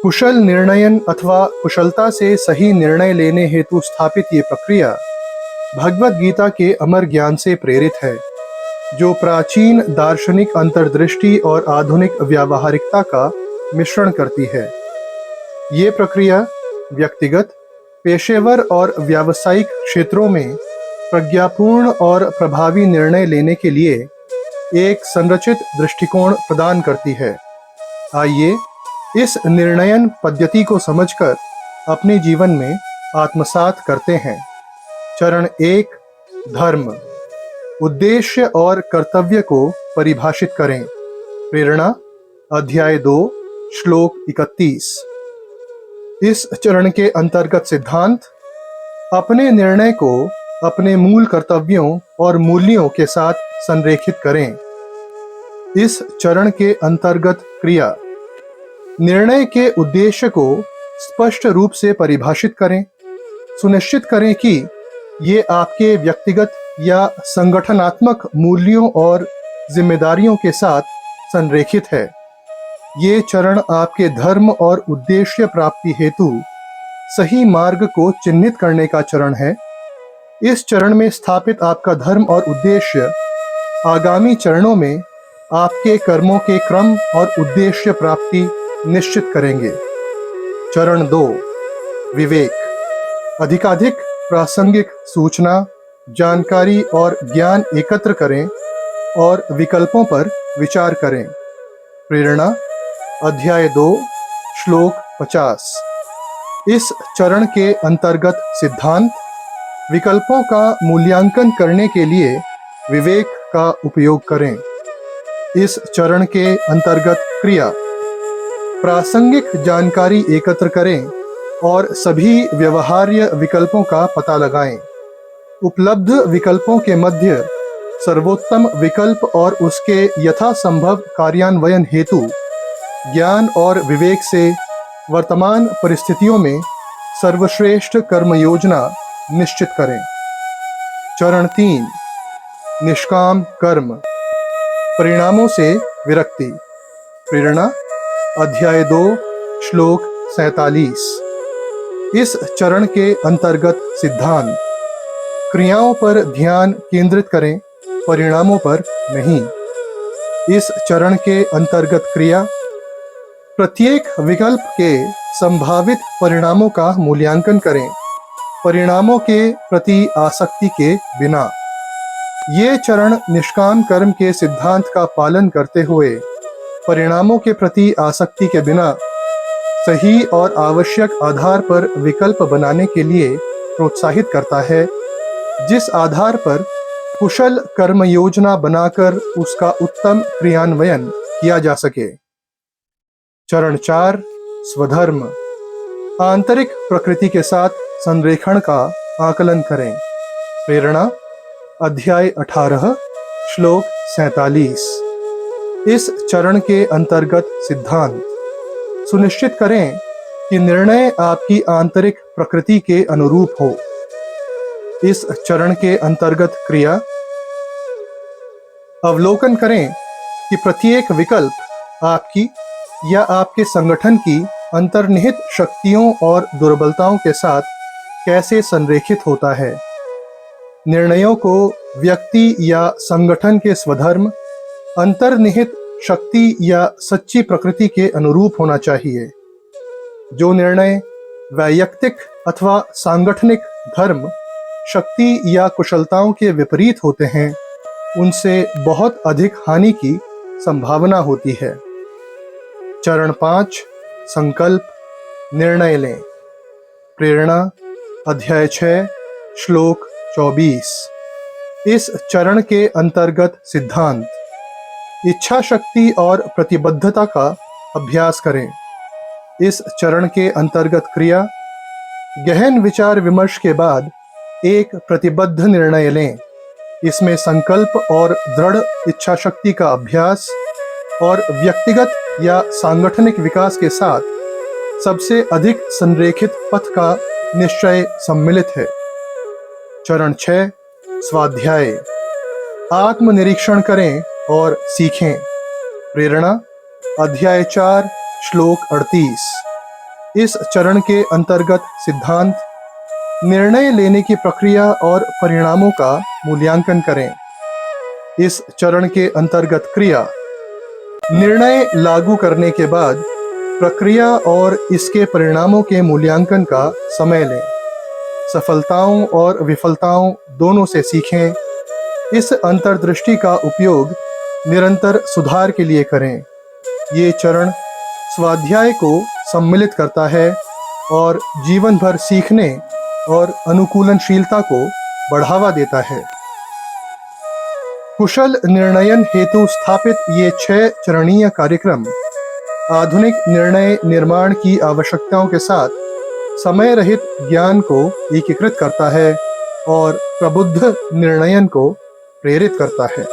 कुशल निर्णयन अथवा कुशलता से सही निर्णय लेने हेतु स्थापित ये प्रक्रिया भगवद गीता के अमर ज्ञान से प्रेरित है, जो प्राचीन दार्शनिक अंतर्दृष्टि और आधुनिक व्यावहारिकता का मिश्रण करती है। ये प्रक्रिया व्यक्तिगत, पेशेवर और व्यावसायिक क्षेत्रों में प्रज्ञापूर्ण और प्रभावी निर्णय लेने के लिए एक संरचित दृष्टिकोण प्रदान करती है। आइए इस निर्णयन पद्धति को समझकर अपने जीवन में आत्मसात करते हैं। चरण 1, धर्म। उद्देश्य और कर्तव्य को परिभाषित करें। प्रेरणा, अध्याय 2, श्लोक 31। इस चरण के अंतर्गत सिद्धांत: अपने निर्णय को अपने मूल कर्तव्यों और मूल्यों के साथ संरेखित करें। इस चरण के अंतर्गत क्रिया: निर्णय के उद्देश्य को स्पष्ट रूप से परिभाषित करें। सुनिश्चित करें कि ये आपके व्यक्तिगत या संगठनात्मक मूल्यों और जिम्मेदारियों के साथ संरेखित है। ये चरण आपके धर्म और उद्देश्य प्राप्ति हेतु सही मार्ग को चिन्हित करने का चरण है। इस चरण में स्थापित आपका धर्म और उद्देश्य आगामी चरणों में आपके कर्मों के क्रम और उद्देश्य प्राप्ति निश्चित करेंगे। चरण 2, विवेक। अधिकाधिक प्रासंगिक सूचना, जानकारी और ज्ञान एकत्र करें और विकल्पों पर विचार करें। प्रेरणा, अध्याय 2, श्लोक 50। इस चरण के अंतर्गत सिद्धांत: विकल्पों का मूल्यांकन करने के लिए विवेक का उपयोग करें। इस चरण के अंतर्गत क्रिया: प्रासंगिक जानकारी एकत्र करें और सभी व्यवहार्य विकल्पों का पता लगाएं। उपलब्ध विकल्पों के मध्य सर्वोत्तम विकल्प और उसके यथासंभव कार्यान्वयन हेतु ज्ञान और विवेक से वर्तमान परिस्थितियों में सर्वश्रेष्ठ कर्म योजना निश्चित करें। चरण 3, निष्काम कर्म। परिणामों से विरक्ति। प्रेरणा, अध्याय 2, श्लोक 47। इस चरण के अंतर्गत सिद्धांत: क्रियाओं पर ध्यान केंद्रित करें, परिणामों पर नहीं। इस चरण के अंतर्गत क्रिया: प्रत्येक विकल्प के संभावित परिणामों का मूल्यांकन करें, परिणामों के प्रति आसक्ति के बिना। ये चरण निष्काम कर्म के सिद्धांत का पालन करते हुए परिणामों के प्रति आसक्ति के बिना सही और आवश्यक आधार पर विकल्प बनाने के लिए प्रोत्साहित करता है, जिस आधार पर कुशल कर्म योजना बनाकर उसका उत्तम क्रियान्वयन किया जा सके। चरण 4, स्वधर्म। आंतरिक प्रकृति के साथ संरेखण का आकलन करें। प्रेरणा, अध्याय 18, श्लोक 47। इस चरण के अंतर्गत सिद्धांत: सुनिश्चित करें कि निर्णय आपकी आंतरिक प्रकृति के अनुरूप हो। इस चरण के अंतर्गत क्रिया: अवलोकन करें कि प्रत्येक विकल्प आपकी या आपके संगठन की अंतर्निहित शक्तियों और दुर्बलताओं के साथ कैसे संरेखित होता है। निर्णयों को व्यक्ति या संगठन के स्वधर्म, अंतर्निहित शक्ति या सच्ची प्रकृति के अनुरूप होना चाहिए। जो निर्णय वैयक्तिक अथवा सांगठनिक धर्म, शक्ति या कुशलताओं के विपरीत होते हैं, उनसे बहुत अधिक हानि की संभावना होती है। चरण 5, संकल्प, निर्णय लें। प्रेरणा, अध्याय 6, श्लोक 24। इस चरण के अंतर्गत सिद्धांत: इच्छा शक्ति और प्रतिबद्धता का अभ्यास करें। इस चरण के अंतर्गत क्रिया: गहन विचार विमर्श के बाद एक प्रतिबद्ध निर्णय लें। इसमें संकल्प और दृढ़ इच्छा शक्ति का अभ्यास और व्यक्तिगत या सांगठनिक विकास के साथ सबसे अधिक संरेखित पथ का निश्चय सम्मिलित है। चरण 6, स्वाध्याय। आत्मनिरीक्षण करें और सीखें। प्रेरणा, अध्याय 4, श्लोक 38। इस चरण के अंतर्गत सिद्धांत, निर्णय लेने की प्रक्रिया और परिणामों का मूल्यांकन करें। इस चरण के अंतर्गत क्रिया, निर्णय लागू करने के बाद प्रक्रिया और इसके परिणामों के मूल्यांकन का समय लें। सफलताओं और विफलताओं दोनों से सीखें। इस अंतर्दृष्टि का उपयोग निरंतर सुधार के लिए करें। ये चरण स्वाध्याय को सम्मिलित करता है और जीवन भर सीखने और अनुकूलनशीलता को बढ़ावा देता है। कुशल निर्णयन हेतु स्थापित ये 6 चरणीय कार्यक्रम आधुनिक निर्णय निर्माण की आवश्यकताओं के साथ समय रहित ज्ञान को एकीकृत करता है और प्रबुद्ध निर्णयन को प्रेरित करता है।